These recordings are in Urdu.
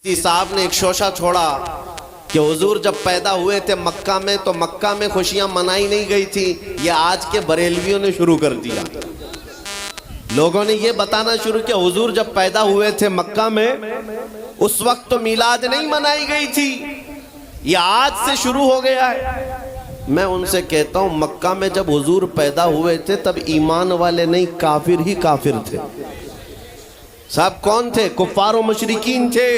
کسی صاحب نے ایک شوشہ چھوڑا کہ حضور جب پیدا ہوئے تھے مکہ میں تو مکہ میں خوشیاں منائی نہیں گئی تھی، یہ آج کے بریلویوں نے شروع کر دیا۔ لوگوں نے یہ بتانا شروع کیا حضور جب پیدا ہوئے تھے مکہ میں اس وقت تو میلاد نہیں منائی گئی تھی، یہ آج سے شروع ہو گیا ہے۔ میں ان سے کہتا ہوں مکہ میں جب حضور پیدا ہوئے تھے تب ایمان والے نہیں کافر ہی کافر تھے۔ صاحب کون تھے؟ کفار و مشرکین تھے،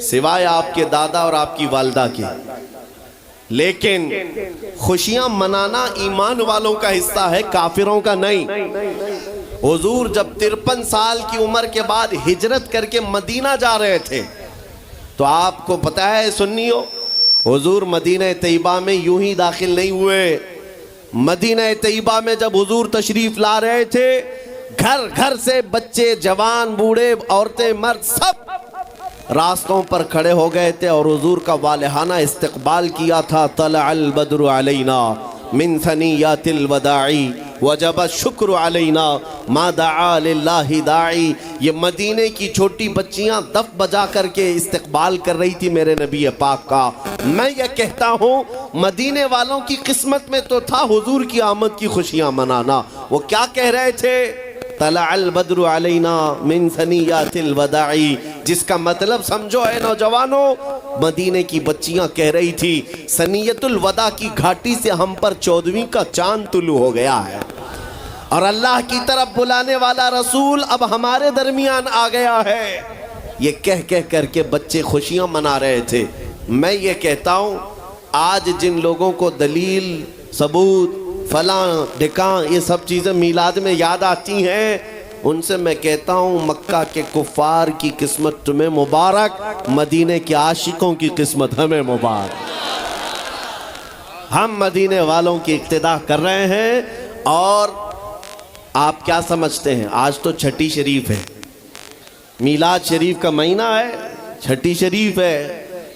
سوائے آپ کے دادا اور آپ کی والدہ کے۔ لیکن خوشیاں منانا ایمان والوں کا حصہ ہے، کافروں کا نہیں۔ حضور جب 53 سال کی عمر کے بعد ہجرت کر کے مدینہ جا رہے تھے تو آپ کو پتہ ہے سنیو، حضور مدینہ طیبہ میں یوں ہی داخل نہیں ہوئے۔ مدینہ طیبہ میں جب حضور تشریف لا رہے تھے، گھر گھر سے بچے، جوان، بوڑھے، عورتیں، مرد سب راستوں پر کھڑے ہو گئے تھے اور حضور کا والہانہ استقبال کیا تھا۔ طلع البدر علینا من ثنیات الوداع وجب الشکر علینا ما دعا للہ داعی۔ یہ مدینے کی چھوٹی بچیاں دف بجا کر کے استقبال کر رہی تھی میرے نبی پاک کا۔ میں یہ کہتا ہوں مدینے والوں کی قسمت میں تو تھا حضور کی آمد کی خوشیاں منانا۔ وہ کیا کہہ رہے تھے؟ طلع البدر علینا من ثنیات الوداع، جس کا مطلب سمجھو ہے نوجوانوں، مدینے کی بچیاں کہہ رہی تھی ثنیت الوداع کی گھاٹی سے ہم پر 14ویں کا چاند طلوع ہو گیا ہے، اور اللہ کی طرف بلانے والا رسول اب ہمارے درمیان آ گیا ہے۔ یہ کہہ کر کے بچے خوشیاں منا رہے تھے۔ میں یہ کہتا ہوں آج جن لوگوں کو دلیل، ثبوت، فلاں ڈھکاں یہ سب چیزیں میلاد میں یاد آتی ہیں، ان سے میں کہتا ہوں مکہ کے کفار کی قسمت تمہیں مبارک، مدینے کے عاشقوں کی قسمت ہمیں مبارک۔ ہم مدینے والوں کی اقتداء کر رہے ہیں۔ اور آپ کیا سمجھتے ہیں؟ آج تو چھٹی شریف ہے، میلاد شریف کا مہینہ ہے، چھٹی شریف ہے۔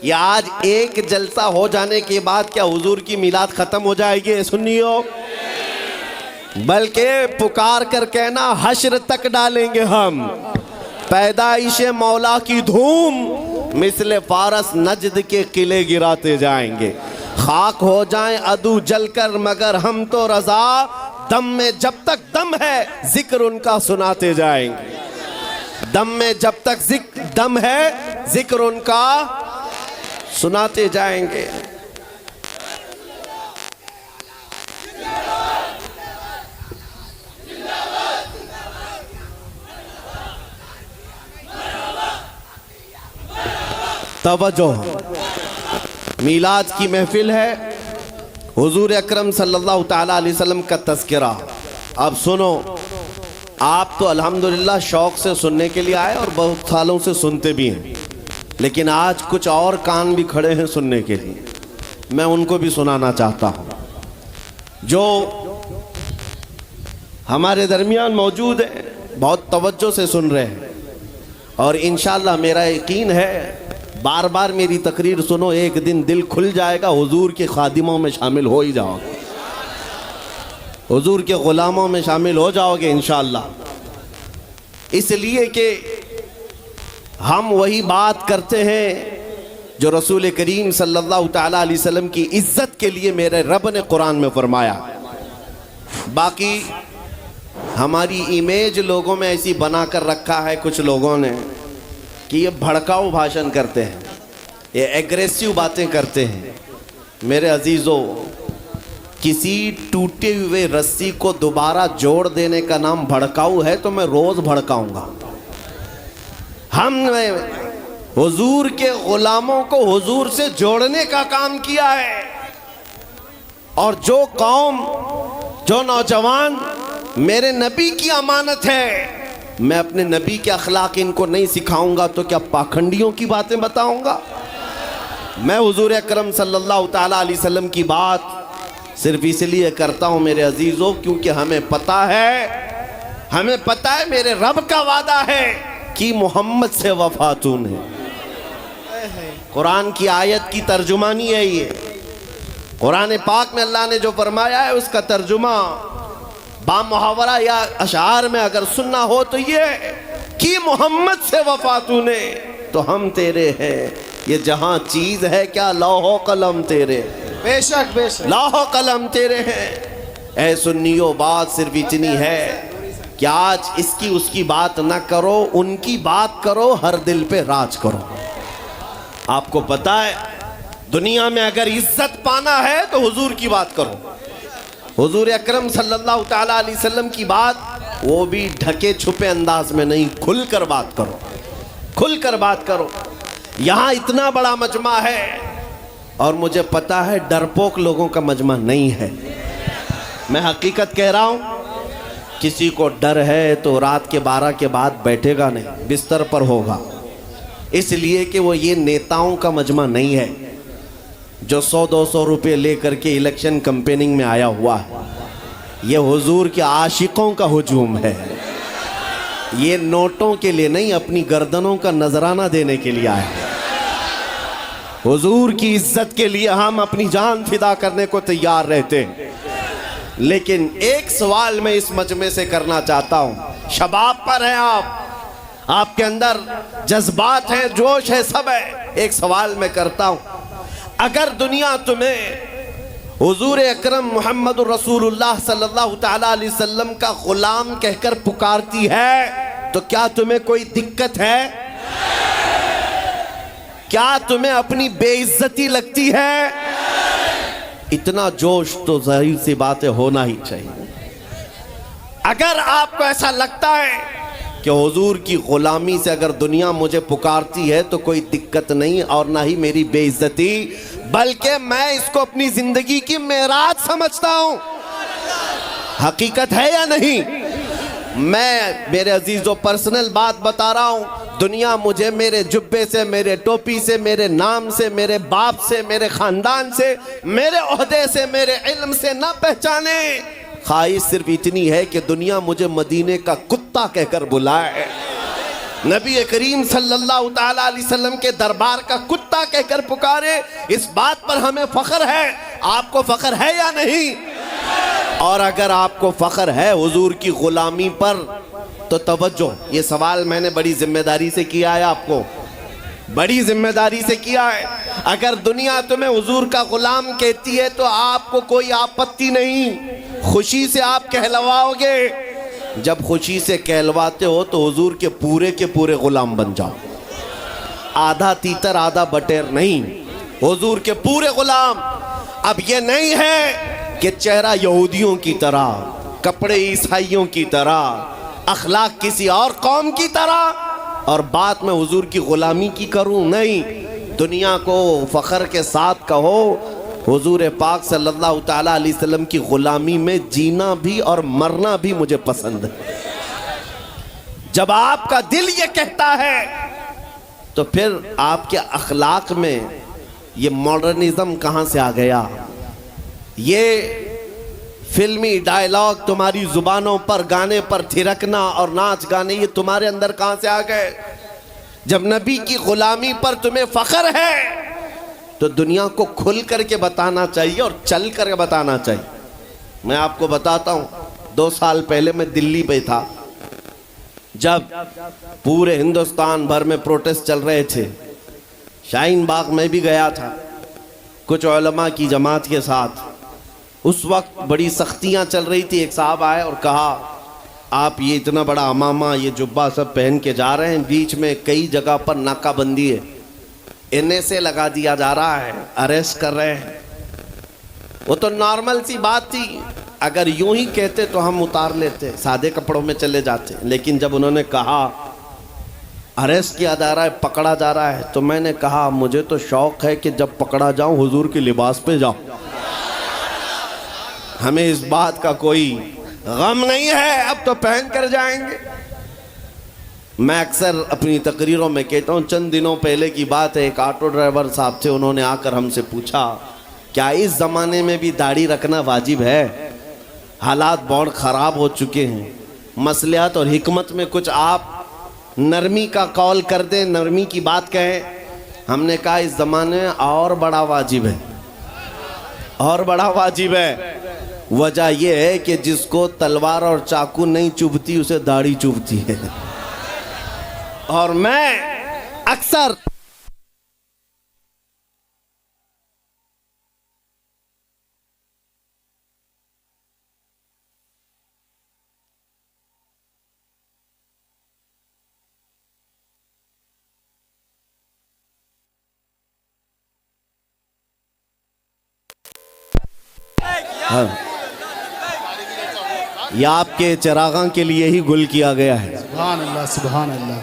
یہ آج ایک جلسہ ہو جانے کے بعد کیا حضور کی میلاد ختم ہو جائے گی؟ سنیو، بلکہ پکار کر کہنا حشر تک ڈالیں گے ہم پیدائش مولا کی دھوم، مثل فارس نجد کے قلعے گراتے جائیں گے۔ خاک ہو جائیں عدو جل کر مگر ہم تو رضا، دم میں جب تک دم ہے ذکر ان کا سناتے جائیں گے۔ دم میں جب تک دم ہے ذکر ان کا سناتے جائیں گے۔ توجہ، میلاد کی محفل ہے، حضور اکرم صلی اللہ تعالیٰ علیہ وسلم کا تذکرہ۔ اب سنو، آپ تو الحمدللہ شوق سے سننے کے لیے آئے اور بہت سالوں سے سنتے بھی ہیں، لیکن آج کچھ اور کان بھی کھڑے ہیں سننے کے لیے، میں ان کو بھی سنانا چاہتا ہوں جو ہمارے درمیان موجود ہیں، بہت توجہ سے سن رہے ہیں، اور انشاءاللہ میرا یقین ہے بار بار میری تقریر سنو، ایک دن دل کھل جائے گا، حضور کے خادموں میں شامل ہو ہی جاؤ گے، حضور کے غلاموں میں شامل ہو جاؤ گے انشاءاللہ۔ اس لیے کہ ہم وہی بات کرتے ہیں جو رسول کریم صلی اللہ تعالیٰ علیہ وسلم کی عزت کے لیے میرے رب نے قرآن میں فرمایا۔ باقی ہماری امیج لوگوں میں ایسی بنا کر رکھا ہے کچھ لوگوں نے کہ یہ بھڑکاؤ بھاشن کرتے ہیں، یہ ایگریسیو باتیں کرتے ہیں۔ میرے عزیزو، کسی ٹوٹے ہوئے رسی کو دوبارہ جوڑ دینے کا نام بھڑکاؤ ہے تو میں روز بھڑکاؤں گا۔ ہم نے حضور کے غلاموں کو حضور سے جوڑنے کا کام کیا ہے، اور جو قوم، جو نوجوان میرے نبی کی امانت ہے، میں اپنے نبی کے اخلاق ان کو نہیں سکھاؤں گا تو کیا پاکھنڈیوں کی باتیں بتاؤں گا؟ میں حضور اکرم صلی اللہ تعالیٰ علیہ وسلم کی بات صرف اس لیے کرتا ہوں میرے عزیزوں کیونکہ ہمیں پتہ ہے میرے رب کا وعدہ ہے کہ محمد سے وفاتون ہے۔ قرآن کی آیت کی ترجمانی ہے یہ، قرآن پاک میں اللہ نے جو فرمایا ہے اس کا ترجمہ با محاورہ یا اشعار میں اگر سننا ہو تو یہ کہ محمد سے وفاتوں نے تو ہم تیرے ہیں، یہ جہاں چیز ہے کیا لوح و قلم تیرے، بے شک بے شک، لوح و قلم تیرے ہیں۔ اے سنیو بات صرف اتنی ہے کہ آج اس کی اس کی بات نہ کرو، ان کی بات کرو، ہر دل پہ راج کرو۔ آپ کو پتا ہے دنیا میں اگر عزت پانا ہے تو حضور کی بات کرو، حضور اکرم صلی اللہ تعالیٰ علیہ وسلم کی بات، وہ بھی ڈھکے چھپے انداز میں نہیں، کھل کر بات کرو، کھل کر بات کرو۔ یہاں اتنا بڑا مجمع ہے اور مجھے پتا ہے ڈرپوک لوگوں کا مجمع نہیں ہے، میں حقیقت کہہ رہا ہوں۔ کسی کو ڈر ہے تو رات کے 12 کے بعد بیٹھے گا نہیں، بستر پر ہوگا، اس لیے کہ وہ یہ نیتاؤں کا مجمع نہیں ہے جو 100-200 روپے لے کر کے الیکشن کمپیننگ میں آیا ہوا ہے۔ یہ حضور کے عاشقوں کا ہجوم ہے، یہ نوٹوں کے لیے نہیں، اپنی گردنوں کا نذرانہ دینے کے لیے آئے۔ حضور کی عزت کے لیے ہم اپنی جان فدا کرنے کو تیار رہتے ہیں، لیکن ایک سوال میں اس مجمع سے کرنا چاہتا ہوں، شباب پر ہیں آپ کے اندر جذبات ہیں، جوش ہے، سب ہے۔ ایک سوال میں کرتا ہوں، اگر دنیا تمہیں حضور اکرم محمد الرسول اللہ صلی اللہ تعالیٰ علیہ وسلم کا غلام کہہ کر پکارتی ہے تو کیا تمہیں کوئی دقت ہے؟ کیا تمہیں اپنی بے عزتی لگتی ہے؟ اتنا جوش تو ظاہر سی باتیں ہونا ہی چاہیے۔ اگر آپ کو ایسا لگتا ہے کہ حضور کی غلامی سے اگر دنیا مجھے پکارتی ہے تو کوئی دقت نہیں اور نہ ہی میری بے عزتی، بلکہ میں اس کو اپنی زندگی کی معراج سمجھتا ہوں۔ حقیقت ہے یا نہیں؟ میں میرے عزیزوں پرسنل بات بتا رہا ہوں، دنیا مجھے میرے جبے سے، میرے ٹوپی سے، میرے نام سے، میرے باپ سے، میرے خاندان سے، میرے عہدے سے، میرے علم سے نہ پہچانے، خواہش صرف اتنی ہے کہ دنیا مجھے مدینے کا کتا کہہ کر بلائے، نبی کریم صلی اللہ تعالیٰ علیہ وسلم کے دربار کا کتا کہہ کر پکارے۔ اس بات پر ہمیں فخر ہے۔ آپ کو فخر ہے یا نہیں؟ اور اگر آپ کو فخر ہے حضور کی غلامی پر تو توجہ، یہ سوال میں نے بڑی ذمہ داری سے کیا ہے، آپ کو بڑی ذمہ داری سے کیا ہے۔ اگر دنیا تمہیں حضور کا غلام کہتی ہے تو آپ کو کوئی آپتی نہیں، خوشی سے آپ کہلواؤ گے۔ جب خوشی سے کہلواتے ہو تو حضور کے پورے غلام بن جاؤ، آدھا تیتر آدھا بٹیر نہیں، حضور کے پورے غلام۔ اب یہ نہیں ہے کہ چہرہ یہودیوں کی طرح، کپڑے عیسائیوں کی طرح، اخلاق کسی اور قوم کی طرح اور بات میں حضور کی غلامی کی کروں، نہیں۔ دنیا کو فخر کے ساتھ کہو حضور پاک صلی اللہ تعالیٰ علیہ وسلم کی غلامی میں جینا بھی اور مرنا بھی مجھے پسند ہے۔ جب آپ کا دل یہ کہتا ہے تو پھر آپ کے اخلاق میں یہ ماڈرنزم کہاں سے آ گیا؟ یہ فلمی ڈائیلاگ تمہاری زبانوں پر، گانے پر تھرکنا اور ناچ گانے، یہ تمہارے اندر کہاں سے آ گئے؟ جب نبی کی غلامی پر تمہیں فخر ہے تو دنیا کو کھل کر کے بتانا چاہیے اور چل کر کے بتانا چاہیے۔ میں آپ کو بتاتا ہوں، 2 سال پہلے میں دلی پہ تھا، جب پورے ہندوستان بھر میں پروٹیسٹ چل رہے تھے، شاہین باغ میں بھی گیا تھا کچھ علماء کی جماعت کے ساتھ۔ اس وقت بڑی سختیاں چل رہی تھی، ایک صاحب آئے اور کہا آپ یہ اتنا بڑا عمامہ، یہ جبہ سب پہن کے جا رہے ہیں، بیچ میں کئی جگہ پر ناکہ بندی ہے، انہیں سے لگا دیا جا رہا ہے، اریسٹ کر رہے ہیں۔ وہ تو نارمل سی بات تھی، اگر یوں ہی کہتے تو ہم اتار لیتے، سادے کپڑوں میں چلے جاتے، لیکن جب انہوں نے کہا اریسٹ کیا جا رہا ہے، پکڑا جا رہا ہے، تو میں نے کہا مجھے تو شوق ہے کہ جب پکڑا جاؤں حضور کے لباس پہ جاؤں، ہمیں اس بات کا کوئی غم نہیں ہے، اب تو پہن کر جائیں گے۔ میں اکثر اپنی تقریروں میں کہتا ہوں، چند دنوں پہلے کی بات ہے، ایک آٹو ڈرائیور صاحب تھے، انہوں نے آ کر ہم سے پوچھا کیا اس زمانے میں بھی داڑھی رکھنا واجب ہے؟ حالات بہت خراب ہو چکے ہیں، مصلحت اور حکمت میں کچھ آپ نرمی کا قول کر دیں، نرمی کی بات کہیں۔ ہم نے کہا اس زمانے میں اور بڑا واجب ہے، اور بڑا واجب ہے۔ وجہ یہ ہے کہ جس کو تلوار اور چاقو نہیں چبھتی اسے داڑھی چبھتی ہے، اور میں اکثر یہ آپ کے چراغاں کے لیے ہی گل کیا گیا ہے. سبحان اللہ سبحان اللہ.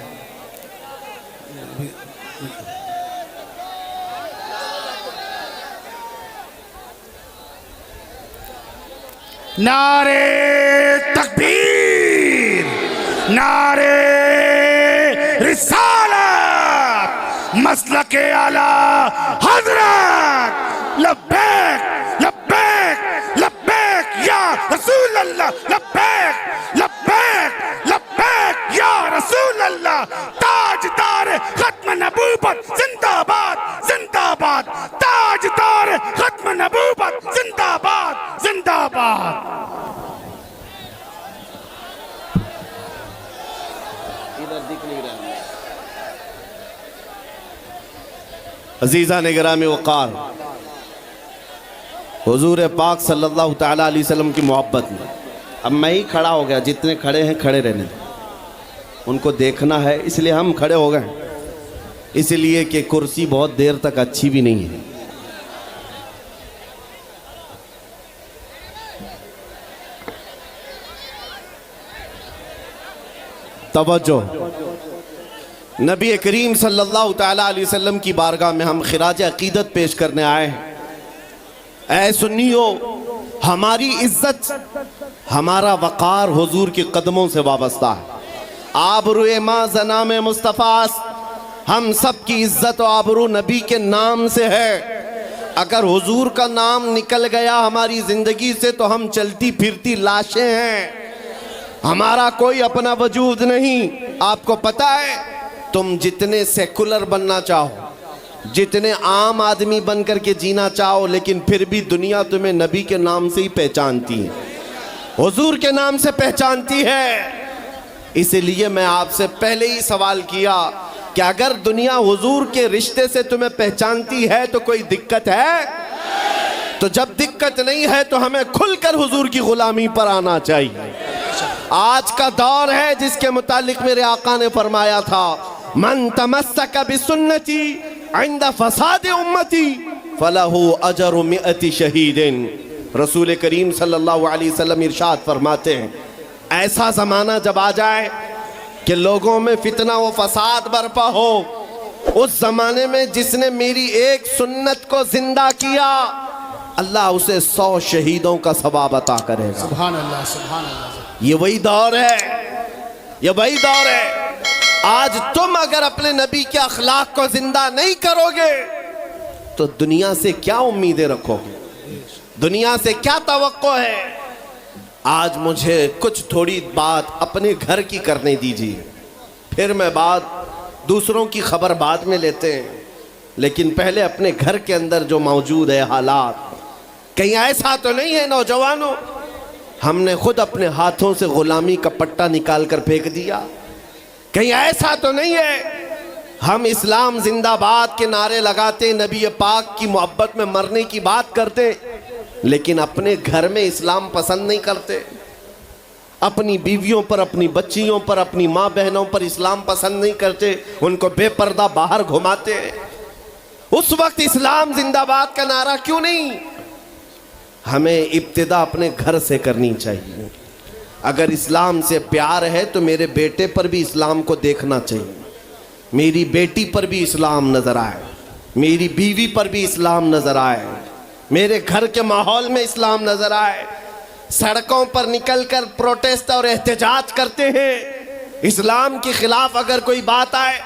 نعرے تکبیر، نعرے رسالت، مسلک اعلیٰ حضرت، لبیک لبیک لبیک یا رسول اللہ، لبیک لبیک لبیک یا رسول اللہ. تاجدار ختم نبوت زندہ باد زندہ باد، تاجدار ختم نبوت زندہ باد زندہ باد. عزیزان گرامی وقار، حضور پاک صلی اللہ تعالیٰ علیہ وسلم کی محبت میں اب میں ہی کھڑا ہو گیا. جتنے کھڑے ہیں کھڑے رہنے دیں، ان کو دیکھنا ہے، اس لیے ہم کھڑے ہو گئے. اس لیے کہ کرسی بہت دیر تک اچھی بھی نہیں ہے. توجہ، نبی کریم صلی اللہ تعالیٰ علیہ وسلم کی بارگاہ میں ہم خراج عقیدت پیش کرنے آئے ہیں. اے سنیو، ہماری عزت، ہمارا وقار حضور کے قدموں سے وابستہ ہے. آبرو ما زنام مصطفیٰ، ہم سب کی عزت و آبرو نبی کے نام سے ہے. اگر حضور کا نام نکل گیا ہماری زندگی سے تو ہم چلتی پھرتی لاشیں ہیں، ہمارا کوئی اپنا وجود نہیں. آپ کو پتہ ہے، تم جتنے سیکولر بننا چاہو، جتنے عام آدمی بن کر کے جینا چاہو، لیکن پھر بھی دنیا تمہیں نبی کے نام سے ہی پہچانتی ہے، حضور کے نام سے پہچانتی ہے. اس لیے میں آپ سے پہلے ہی سوال کیا کہ اگر دنیا حضور کے رشتے سے تمہیں پہچانتی ہے تو کوئی دقت ہے؟ تو جب دقت نہیں ہے تو ہمیں کھل کر حضور کی غلامی پر آنا چاہیے. آج کا دور ہے جس کے متعلق میرے آقا نے فرمایا تھا، من تمسک بسنتی عند فساد امتی فلہ اجر 100 شہید. رسول کریم صلی اللہ علیہ وسلم ارشاد فرماتے ہیں، ایسا زمانہ جب آ جائے کہ لوگوں میں فتنہ و فساد برپا ہو، اس زمانے میں جس نے میری ایک سنت کو زندہ کیا، اللہ اسے 100 شہیدوں کا ثواب عطا کرے گا. سبحان اللہ سبحان اللہ. یہ وہی دور ہے، یہ وہی دور ہے. آج تم اگر اپنے نبی کے اخلاق کو زندہ نہیں کرو گے تو دنیا سے کیا امیدیں رکھو گے؟ دنیا سے کیا توقع ہے؟ آج مجھے کچھ تھوڑی بات اپنے گھر کی کرنے دیجیے، پھر میں بات دوسروں کی خبر بعد میں لیتے ہیں. لیکن پہلے اپنے گھر کے اندر جو موجود ہے حالات، کہیں ایسا تو نہیں ہے نوجوانوں ہم نے خود اپنے ہاتھوں سے غلامی کا پٹا نکال کر پھینک دیا؟ کہیں ایسا تو نہیں ہے ہم اسلام زندہ باد کے نعرے لگاتے، نبی پاک کی محبت میں مرنے کی بات کرتے، لیکن اپنے گھر میں اسلام پسند نہیں کرتے؟ اپنی بیویوں پر، اپنی بچیوں پر، اپنی ماں بہنوں پر اسلام پسند نہیں کرتے، ان کو بے پردہ باہر گھماتے ہیں. اس وقت اسلام زندہ باد کا نعرہ کیوں نہیں؟ ہمیں ابتدا اپنے گھر سے کرنی چاہیے. اگر اسلام سے پیار ہے تو میرے بیٹے پر بھی اسلام کو دیکھنا چاہیے، میری بیٹی پر بھی اسلام نظر آئے، میری بیوی پر بھی اسلام نظر آئے، میرے گھر کے ماحول میں اسلام نظر آئے. سڑکوں پر نکل کر پروٹیسٹ اور احتجاج کرتے ہیں اسلام کے خلاف اگر کوئی بات آئے،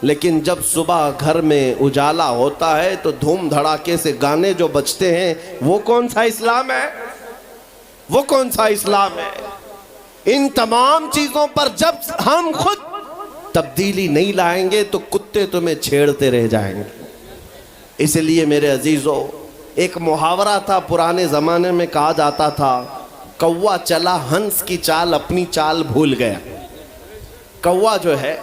لیکن جب صبح گھر میں اجالا ہوتا ہے تو دھوم دھڑاکے سے گانے جو بجتے ہیں، وہ کون سا اسلام ہے؟ وہ کون سا اسلام ہے؟ ان تمام چیزوں پر جب ہم خود تبدیلی نہیں لائیں گے تو کتے تمہیں چھیڑتے رہ جائیں گے. اس لیے میرے عزیزو، ایک محاورہ تھا پرانے زمانے میں، کہا جاتا تھا، کوا چلا ہنس کی چال اپنی چال بھول گیا. کوا جو ہے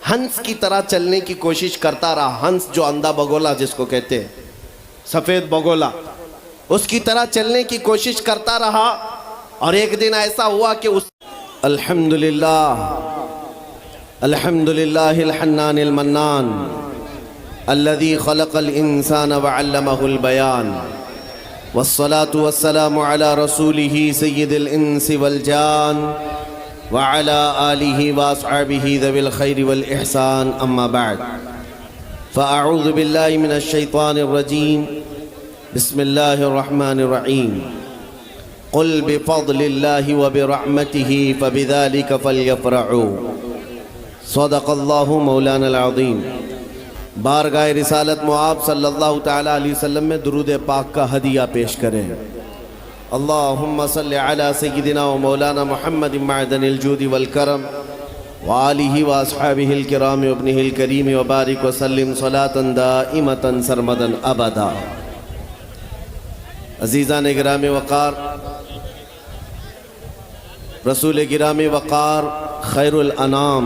ہنس کی طرح چلنے کی کوشش کرتا رہا. ہنس جو اندھا بگولا جس کو کہتے ہیں, سفید بگولا, اس کی طرح چلنے کی کوشش کرتا رہا. اور ایک دن ایسا ہوا کہ الحمدللہ الحنان المنان الذي خلق الانسان وعلمه البيان والصلاة والسلام على رسوله سيد الانس والجان وعلى آله واصحابه ذوي الخير والإحسان. اما بعد فاعوذ بالله من الشيطان الرجيم. بسم الله الرحمن الرحيم. قل بفضل الله وبرحمته فبذلك فليفرحوا. صدق اللہ مولانا العظیم. بارگاہ رسالت معاب صلی اللہ تعالی علیہ وسلم میں درود پاک کا ہدیہ پیش کریں. اللہم صلی علی سیدنا و مولانا محمد معدن الجود والکرم وآلہ واصحابہ الکرام وابنہ الکریم وبارک وسلم صلاة دائمتا سرمدا ابدا. عزیزان گرامی وقار, رسول گرامی وقار, خیر الانام,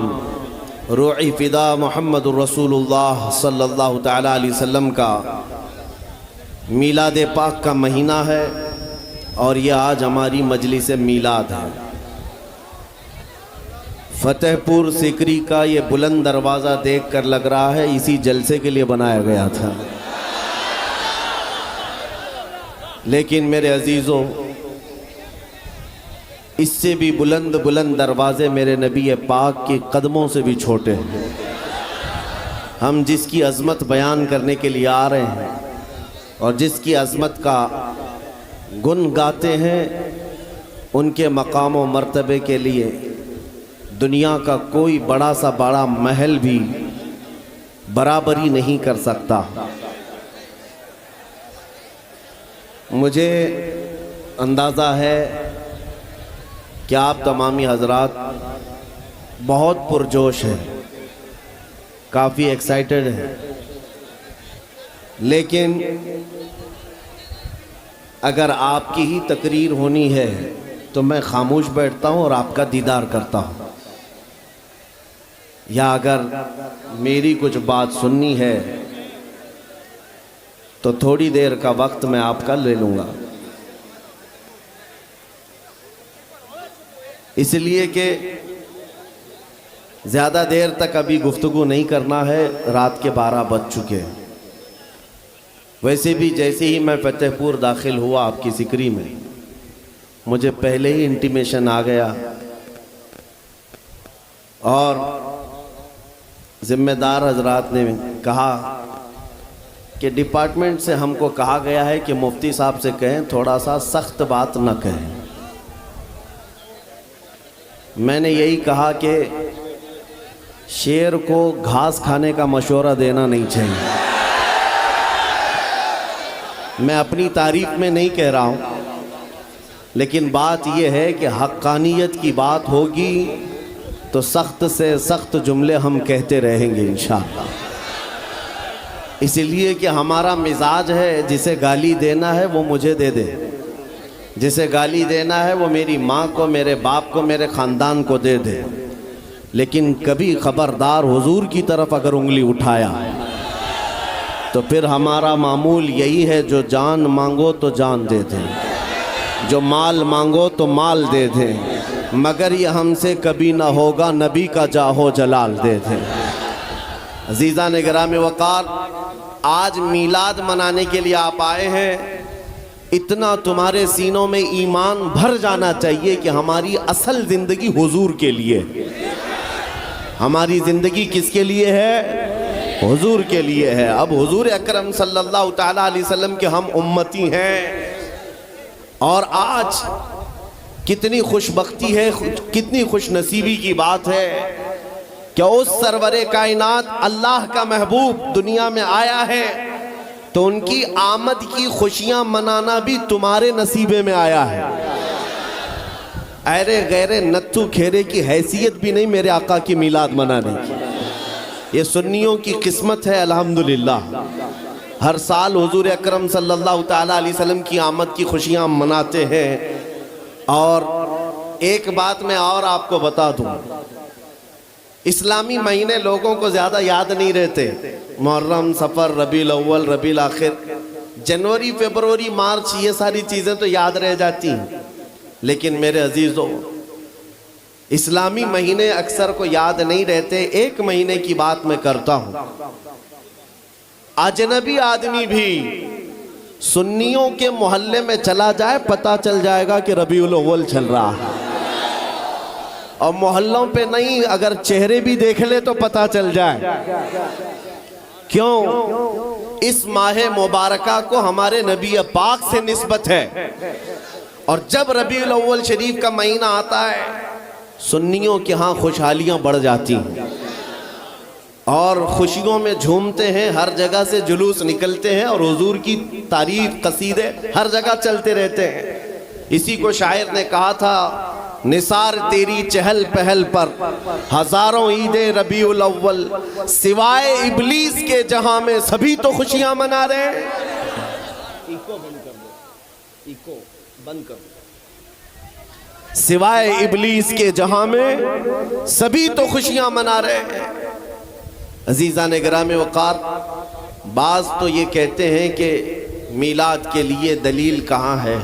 روحی فدا محمد الرسول اللہ صلی اللہ تعالی علیہ وسلم کا میلاد پاک کا مہینہ ہے, اور یہ آج ہماری مجلس میلاد ہے. فتح پور سیکری کا یہ بلند دروازہ دیکھ کر لگ رہا ہے اسی جلسے کے لیے بنایا گیا تھا. لیکن میرے عزیزوں, اس سے بھی بلند بلند دروازے میرے نبی پاک کے قدموں سے بھی چھوٹے ہیں. ہم جس کی عظمت بیان کرنے کے لیے آ رہے ہیں اور جس کی عظمت کا گن گاتے ہیں, ان کے مقام و مرتبے کے لیے دنیا کا کوئی بڑا سا بڑا محل بھی برابری نہیں کر سکتا. مجھے اندازہ ہے کہ آپ تمامی حضرات بہت پرجوش ہیں, کافی ایکسائٹڈ ہیں, لیکن اگر آپ کی ہی تقریر ہونی ہے تو میں خاموش بیٹھتا ہوں اور آپ کا دیدار کرتا ہوں, یا اگر میری کچھ بات سننی ہے تو تھوڑی دیر کا وقت میں آپ کا لے لوں گا. اس لیے کہ زیادہ دیر تک ابھی گفتگو نہیں کرنا ہے, رات کے 12 بج چکے. ویسے بھی جیسے ہی میں فتح پور داخل ہوا آپ کی سکری میں, مجھے پہلے ہی انٹیمیشن آ گیا, اور ذمہ دار حضرات نے کہا کہ ڈپارٹمنٹ سے ہم کو کہا گیا ہے کہ مفتی صاحب سے کہیں تھوڑا سا سخت بات نہ کہیں. میں نے یہی کہا کہ شیر کو گھاس کھانے کا مشورہ دینا نہیں چاہیے. میں اپنی تعریف میں نہیں کہہ رہا ہوں, لیکن بات یہ ہے کہ حقانیت کی بات ہوگی تو سخت سے سخت جملے ہم کہتے رہیں گے انشاءاللہ. اس لیے کہ ہمارا مزاج ہے, جسے گالی دینا ہے وہ مجھے دے دے, جسے گالی دینا ہے وہ میری ماں کو, میرے باپ کو, میرے خاندان کو دے دے, لیکن کبھی خبردار حضور کی طرف اگر انگلی اٹھایا تو پھر ہمارا معمول یہی ہے, جو جان مانگو تو جان دے دیں, جو مال مانگو تو مال دے دیں, مگر یہ ہم سے کبھی نہ ہوگا نبی کا جاہو جلال دے دیں. عزیزان گرامی وقار, آج میلاد منانے کے لیے آپ آئے ہیں, اتنا تمہارے سینوں میں ایمان بھر جانا چاہیے کہ ہماری اصل زندگی حضور کے لیے. ہماری زندگی کس کے لیے ہے؟ حضور کے لیے ہے. اب حضور اکرم صلی اللہ تعالی علیہ وسلم کے ہم امتی ہیں, اور آج کتنی خوش بختی ہے, کتنی خوش نصیبی کی بات ہے کہ اس سرور کائنات اللہ کا محبوب دنیا میں آیا ہے, تو ان کی آمد کی خوشیاں منانا بھی تمہارے نصیبے میں آیا ہے. ایرے غیرے نتھو کھیرے کی حیثیت بھی نہیں میرے آقا کی میلاد منانے کی. یہ سنیوں کی قسمت ہے الحمدللہ. ہر سال حضور اکرم صلی اللہ تعالی علیہ وسلم کی آمد کی خوشیاں مناتے ہیں. اور ایک بات میں اور آپ کو بتا دوں اسلامی مہینے لوگوں کو زیادہ یاد نہیں رہتے، محرم، سفر، ربیع الاول، ربیع الآخر، جنوری، فروری، مارچ، یہ ساری چیزیں تو یاد رہ جاتی ہیں، لیکن میرے عزیزو اسلامی مہینے اکثر کو یاد نہیں رہتے۔ ایک مہینے کی بات میں کرتا ہوں، اجنبی آدمی بھی سنیوں کے محلے میں چلا جائے پتہ چل جائے گا کہ ربیع الاول چل رہا ہے، اور محلوں پہ نہیں، اگر چہرے بھی دیکھ لے تو پتہ چل جائے۔ کیوں؟ اس ماہ مبارکہ کو ہمارے نبی پاک سے نسبت ہے، اور جب ربیع الاول شریف کا مہینہ آتا ہے سنیوں کے ہاں خوشحالیاں بڑھ جاتی ہیں، اور خوشیوں میں جھومتے ہیں، ہر جگہ سے جلوس نکلتے ہیں، اور حضور کی تعریف، قصیدے ہر جگہ چلتے رہتے ہیں۔ اسی کو شاعر نے کہا تھا، نثار تیری چہل پہل پر ہزاروں عید ربیع الاول، سوائے ابلیس کے جہاں میں سبھی تو خوشیاں منا رہے ہیں۔ ایکو بند کر دو۔ سوائے ابلیس کے جہاں میں سبھی تو خوشیاں منا رہے ہیں۔ عزیزان گرام وقار، بعض تو یہ کہتے ہیں کہ میلاد کے لیے دلیل کہاں ہے،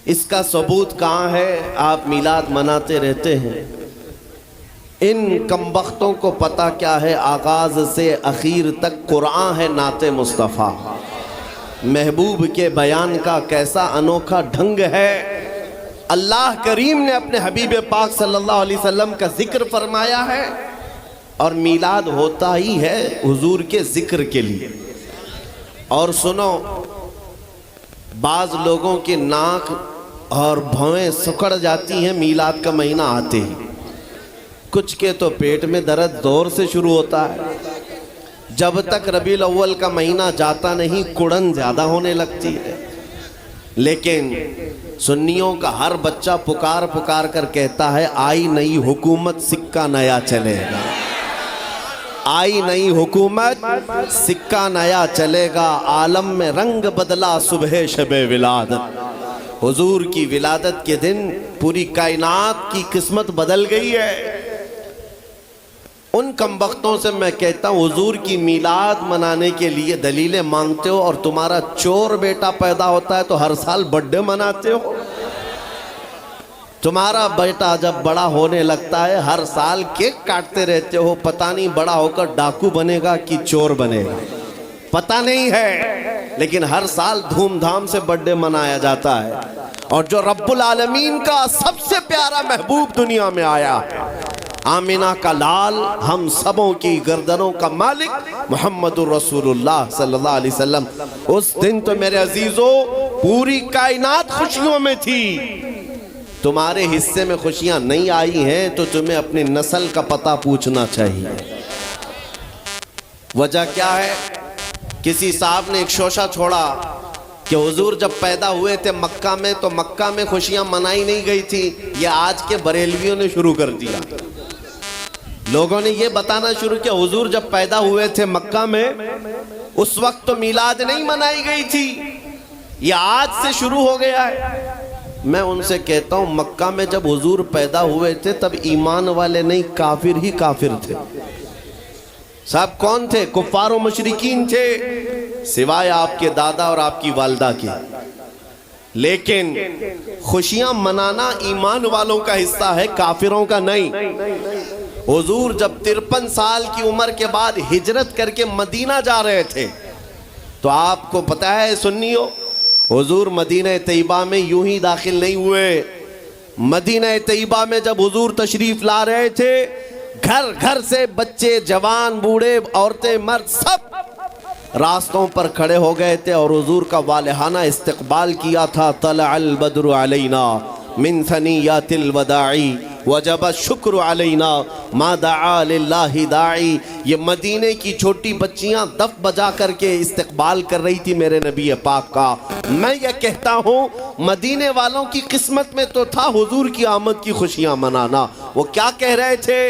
اس کا ثبوت کہاں ہے، آپ میلاد مناتے رہتے ہیں۔ ان کمبختوں کو پتہ کیا ہے، آغاز سے اخیر تک قرآن ہے نعت مصطفیٰ، محبوب کے بیان کا کیسا انوکھا ڈھنگ ہے۔ اللہ کریم نے اپنے حبیب پاک صلی اللہ علیہ وسلم کا ذکر فرمایا ہے، اور میلاد ہوتا ہی ہے حضور کے ذکر کے لیے۔ اور سنو، بعض لوگوں کے ناک اور بھویں سکڑ جاتی ہیں میلاد کا مہینہ آتے ہی، کچھ کے تو پیٹ میں درد زور سے شروع ہوتا ہے، جب تک ربیع الاول کا مہینہ جاتا نہیں کڑن زیادہ ہونے لگتی ہے۔ لیکن سنیوں کا ہر بچہ پکار پکار کر کہتا ہے، آئی نئی حکومت سکہ نیا چلے گا، آئی نئی حکومت سکہ نیا چلے گا، عالم میں رنگ بدلا صبح شب ولادت۔ حضور کی ولادت کے دن پوری کائنات کی قسمت بدل گئی ہے۔ ان کمبختوں سے میں کہتا ہوں، حضور کی میلاد منانے کے لیے دلیلیں مانگتے ہو، اور تمہارا چور بیٹا پیدا ہوتا ہے تو ہر سال برتھڈے مناتے ہو۔ تمہارا بیٹا جب بڑا ہونے لگتا ہے ہر سال کیک کاٹتے رہتے ہو، پتہ نہیں بڑا ہو کر ڈاکو بنے گا کہ چور بنے گا، پتہ نہیں ہے، لیکن ہر سال دھوم دھام سے برتھڈے منایا جاتا ہے۔ اور جو رب العالمین کا سب سے پیارا محبوب دنیا میں آیا ہے، آمینہ کا لال، ہم سبوں کی گردنوں کا مالک، محمد الرسول اللہ صلی اللہ علیہ وسلم، اس دن تو میرے عزیزو پوری کائنات خوشیوں میں تھی۔ تمہارے حصے میں خوشیاں نہیں آئی ہیں تو تمہیں اپنی نسل کا پتہ پوچھنا چاہیے۔ وجہ کیا ہے؟ کسی صاحب نے ایک شوشہ چھوڑا کہ حضور جب پیدا ہوئے تھے مکہ میں تو مکہ میں خوشیاں منائی نہیں گئی تھی، یہ آج کے بریلویوں نے شروع کر دیا۔ لوگوں نے یہ بتانا شروع کیا، حضور جب پیدا ہوئے تھے مکہ میں اس وقت تو میلاد نہیں منائی گئی تھی، یہ آج سے شروع ہو گیا ہے۔ میں ان سے کہتا ہوں، مکہ میں جب حضور پیدا ہوئے تھے تب ایمان والے نہیں، کافر ہی کافر تھے۔ صاحب کون تھے؟ کفار و مشرکین تھے، سوائے آپ کے دادا اور آپ کی والدہ کے۔ لیکن خوشیاں منانا ایمان والوں کا حصہ ہے، کافروں کا نہیں۔ حضور جب 53 سال کی عمر کے بعد ہجرت کر کے مدینہ جا رہے تھے تو آپ کو پتہ ہے سنیو، حضور مدینہ طیبہ میں یوں ہی داخل نہیں ہوئے۔ مدینہ طیبہ میں جب حضور تشریف لا رہے تھے، گھر گھر سے بچے، جوان، بوڑھے، عورتیں، مرد سب راستوں پر کھڑے ہو گئے تھے اور حضور کا والہانہ استقبال کیا تھا۔ طلع البدر علینا من ثنیات الوداع وجب الشکر علینا ما دعا للہ داعی۔ یہ مدینے کی چھوٹی بچیاں دف بجا کر کے استقبال کر رہی تھی میرے نبی پاک کا۔ میں یہ کہتا ہوں مدینے والوں کی قسمت میں تو تھا حضور کی آمد کی خوشیاں منانا۔ وہ کیا کہہ رہے تھے؟